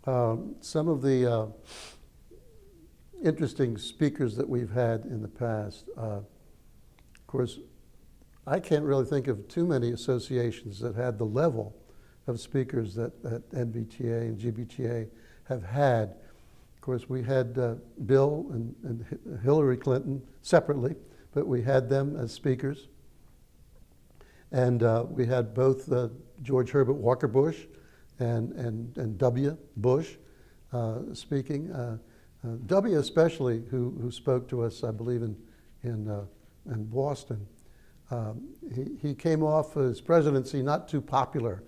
Some of the interesting speakers that we've had in the past, of course, I can't really think of too many associations that had the level of speakers that NBTA and GBTA have had. Of course, we had Bill and Hillary Clinton separately, but we had them as speakers. And we had both George Herbert Walker Bush and W. Bush speaking. W. especially, who spoke to us, I believe, in Boston. He came off his presidency not too popular,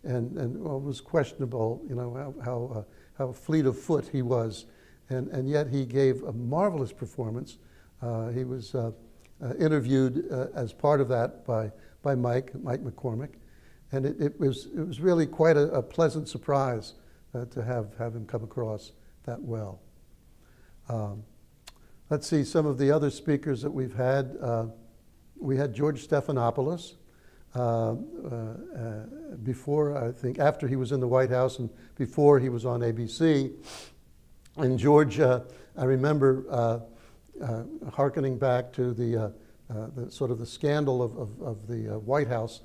and was questionable, you know, how fleet of foot he was, and yet he gave a marvelous performance. He was interviewed as part of that by Mike McCormick, and it was really quite a pleasant surprise to have him come across that well. Let's see some of the other speakers that we've had. We had George Stephanopoulos before, I think, after he was in the White House and before he was on ABC. And George, I remember hearkening back to the sort of the scandal of the White House,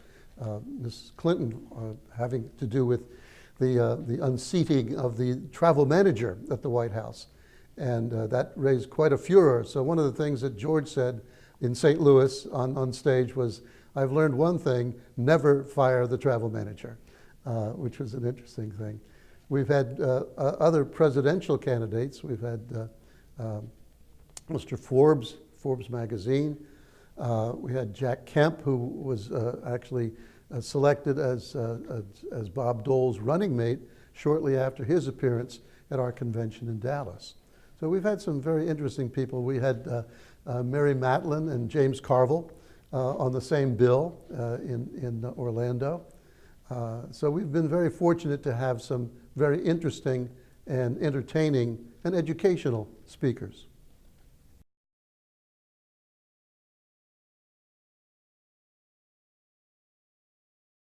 Ms. Clinton having to do with the unseating of the travel manager at the White House. And that raised quite a furor. So one of the things that George said in St. Louis on stage was, "I've learned one thing, never fire the travel manager," which was an interesting thing. We've had other presidential candidates. We've had Mr. Forbes magazine. We had Jack Kemp, who was actually selected as Bob Dole's running mate shortly after his appearance at our convention in Dallas. So we've had some very interesting people. We had Mary Matlin and James Carville on the same bill in Orlando. So we've been very fortunate to have some very interesting and entertaining and educational speakers.